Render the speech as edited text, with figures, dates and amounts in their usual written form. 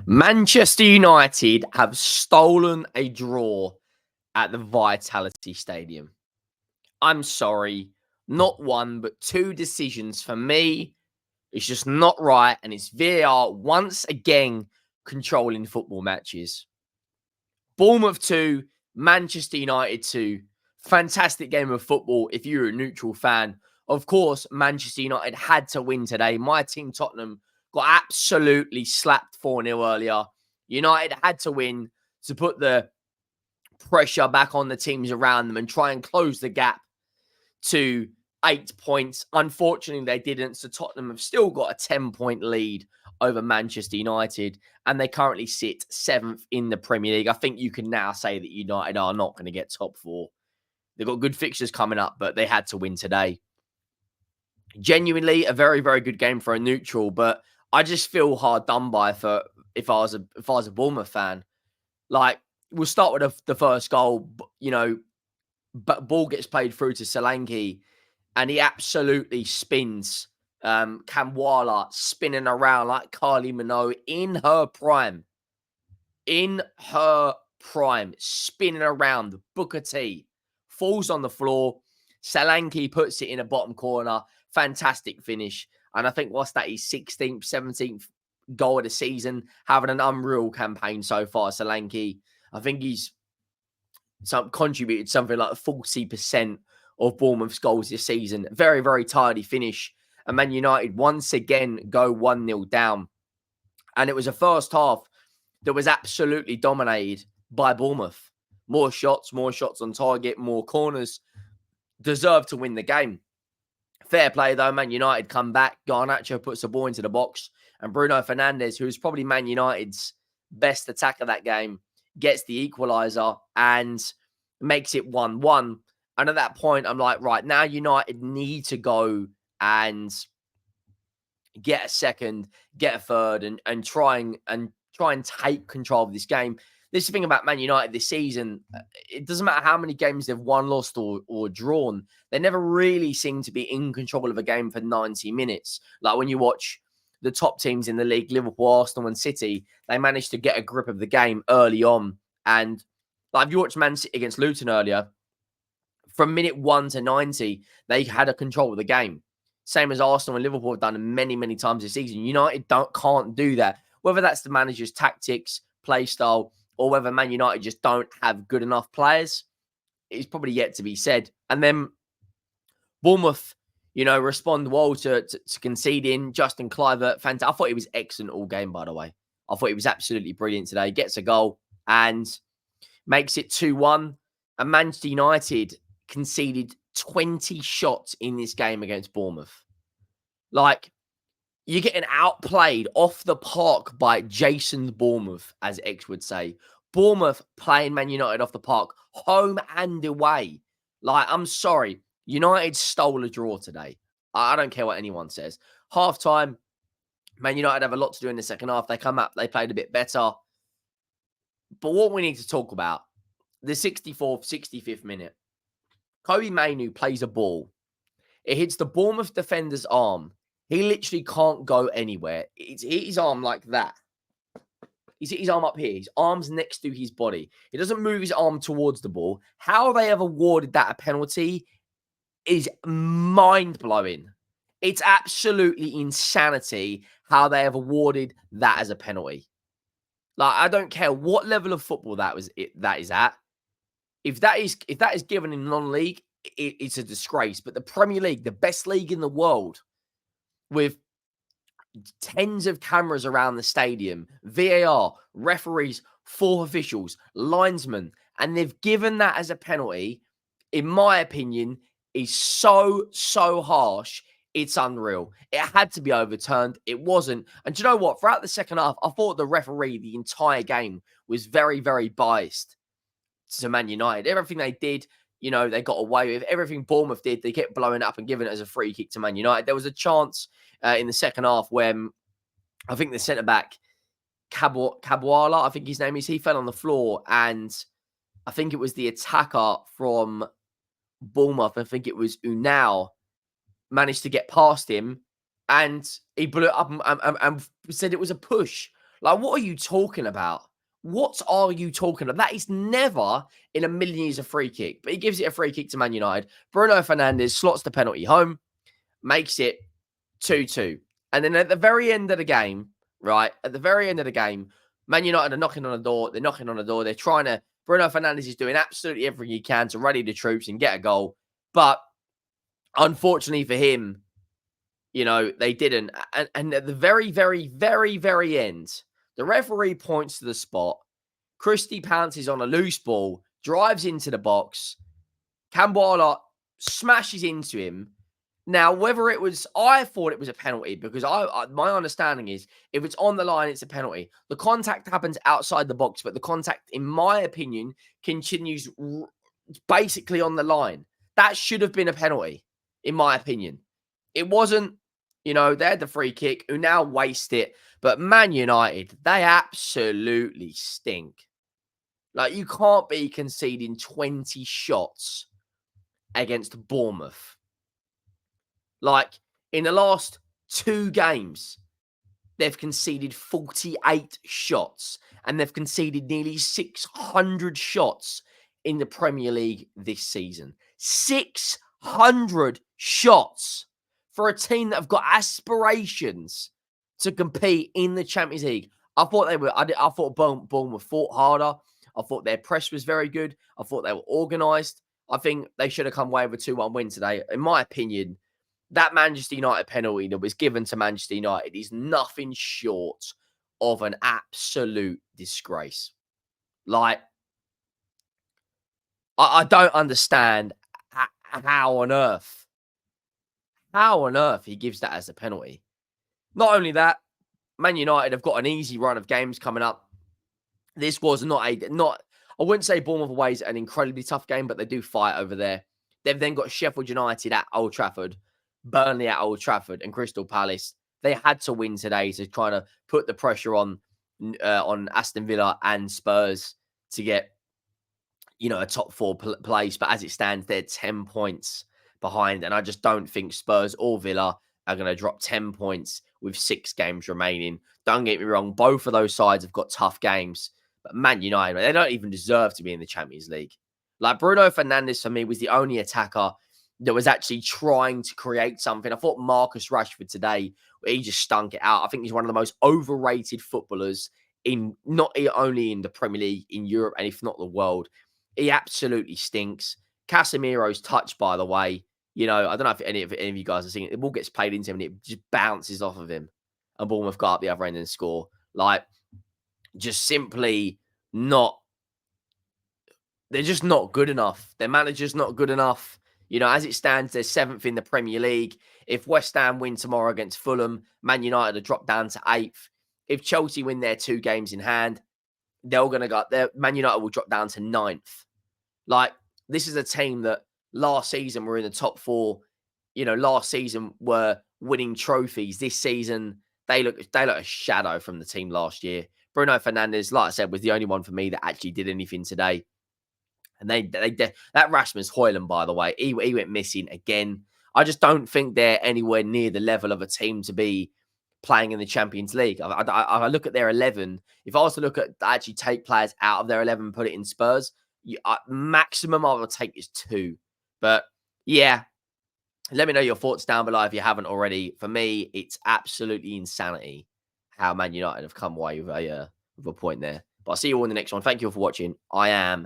Manchester United have stolen a draw at the Vitality Stadium. I'm sorry, not one, but two decisions for me. It's just not right, and it's VAR once again controlling football matches. Bournemouth 2, Manchester United 2. Fantastic game of football if you're a neutral fan. Of course, Manchester United had to win today. My team, Tottenham, got absolutely slapped 4-0 earlier. United had to win to put the pressure back on the teams around them and try and close the gap to 8 points. Unfortunately, they didn't. So Tottenham have still got a 10-point lead over Manchester United, and they currently sit 7th in the Premier League. I think you can now say that United are not going to get top 4. They've got good fixtures coming up, but they had to win today. Genuinely a very, very good game for a neutral, but I just feel hard done by for if I was a Bournemouth fan. Like, we'll start with the first goal. But ball gets played through to Solanke, and he absolutely spins Kamwala, spinning around like Kylie Minogue in her prime. Spinning around. Booker T falls on the floor. Solanke puts it in a bottom corner. Fantastic finish. And I think what's that? His 16th, 17th goal of the season. Having an unreal campaign so far, Solanke. I think he's contributed something like 40% of Bournemouth's goals this season. Very, very tidy finish. And Man United once again go 1-0 down. And it was a first half that was absolutely dominated by Bournemouth. More shots on target, more corners. Deserved to win the game. Fair play, though. Man United come back. Garnacho puts the ball into the box. And Bruno Fernandes, who is probably Man United's best attacker that game, gets the equaliser and makes it 1-1. And at that point, I'm like, right, now United need to go and get a second, get a third, and try and take control of this game. This is the thing about Man United this season. It doesn't matter how many games they've won, lost, or drawn. They never really seem to be in control of a game for 90 minutes. Like when you watch the top teams in the league, Liverpool, Arsenal, and City, they managed to get a grip of the game early on. And like if you watched Man City against Luton earlier, from minute 1 to 90, they had a control of the game. Same as Arsenal and Liverpool have done many, many times this season. United can't do that. Whether that's the manager's tactics, play style, or whether Man United just don't have good enough players, it's probably yet to be said. And then Bournemouth, respond well to conceding. Justin Kluivert, fantastic. I thought he was excellent all game, by the way. I thought he was absolutely brilliant today. Gets a goal and makes it 2-1. And Manchester United conceded 20 shots in this game against Bournemouth. Like, you're getting outplayed off the park by Jason Bournemouth, as X would say. Bournemouth playing Man United off the park, home and away. Like, I'm sorry. United stole a draw today. I don't care what anyone says. Half-time, Man United have a lot to do in the second half. They come up, they played a bit better. But what we need to talk about, the 64th, 65th minute. Kobe Mainoo plays a ball. It hits the Bournemouth defender's arm. He literally can't go anywhere. It's hit his arm like that. He's hit his arm up here. His arm's next to his body. He doesn't move his arm towards the ball. How they have awarded that a penalty is mind-blowing. It's absolutely insanity how they have awarded that as a penalty. Like, I don't care what level of football that is at. If that is given in non-league, it's a disgrace. But the Premier League, the best league in the world, with tens of cameras around the stadium, VAR, referees, 4 officials, linesmen, and they've given that as a penalty, in my opinion, is so harsh. It's unreal. It had to be overturned. It wasn't. And do you know what? Throughout the second half, I thought the referee the entire game was very, very biased to Man United. Everything they did, they got away with. Everything Bournemouth did, they kept blowing up and giving it as a free kick to Man United. There was a chance in the second half when I think the centre-back, Kabwala, I think his name is, he fell on the floor, and I think it was the attacker from Bournemouth, I think it was Unal, managed to get past him, and he blew it up and said it was a push. Like, what are you talking about? What are you talking about? That is never in a million years a free kick. But he gives it a free kick to Man United. Bruno Fernandes slots the penalty home, makes it 2-2. And then at the very end of the game, right? At the very end of the game, Man United are knocking on the door. They're knocking on the door. They're trying to. Bruno Fernandes is doing absolutely everything he can to rally the troops and get a goal. But unfortunately for him, they didn't. And at the very, very, very, very end, the referee points to the spot. Christie pounces on a loose ball, drives into the box. Kambwala smashes into him. Now, whether it was, I thought it was a penalty because my understanding is if it's on the line, it's a penalty. The contact happens outside the box, but the contact, in my opinion, continues basically on the line. That should have been a penalty, in my opinion. It wasn't. They had the free kick, who now waste it. But Man United, they absolutely stink. Like, you can't be conceding 20 shots against Bournemouth. Like, in the last 2 games, they've conceded 48 shots. And they've conceded nearly 600 shots in the Premier League this season. 600 shots for a team that have got aspirations to compete in the Champions League. I thought Bournemouth fought harder. I thought their press was very good. I thought they were organised. I think they should have come away with a 2-1 win today. In my opinion, that Manchester United penalty that was given to Manchester United is nothing short of an absolute disgrace. Like, I don't understand how on earth he gives that as a penalty. Not only that, Man United have got an easy run of games coming up. This was not, I wouldn't say Bournemouth away is an incredibly tough game, but they do fight over there. They've then got Sheffield United at Old Trafford, Burnley at Old Trafford, and Crystal Palace. They had to win today to try to put the pressure on Aston Villa and Spurs to get, a top 4 place. But as it stands, they're 10 points behind. And I just don't think Spurs or Villa are going to drop 10 points with 6 games remaining. Don't get me wrong. Both of those sides have got tough games. But Man United, they don't even deserve to be in the Champions League. Like, Bruno Fernandes, for me, was the only attacker that was actually trying to create something. I thought Marcus Rashford today, he just stunk it out. I think he's one of the most overrated footballers not only in the Premier League, in Europe, and if not the world. He absolutely stinks. Casemiro's touch, by the way, I don't know if any of you guys are seeing it. The ball gets played into him and it just bounces off of him. And Bournemouth got up the other end and score. Like, just simply not. They're just not good enough. Their manager's not good enough. As it stands, they're 7th in the Premier League. If West Ham win tomorrow against Fulham, Man United will drop down to 8th. If Chelsea win their 2 games in hand, Man United will drop down to 9th. Like, this is a team that last season were in the top 4. Last season were winning trophies. This season, they look a shadow from the team last year. Bruno Fernandes, like I said, was the only one for me that actually did anything today. And that Rasmus Højlund, by the way, he went missing again. I just don't think they're anywhere near the level of a team to be playing in the Champions League. I look at their 11. If I was to look at actually take players out of their 11 and put it in Spurs, maximum I would take is 2. But yeah, let me know your thoughts down below if you haven't already. For me, it's absolutely insanity how Man United have come away with a point there. But I'll see you all in the next one. Thank you all for watching. I am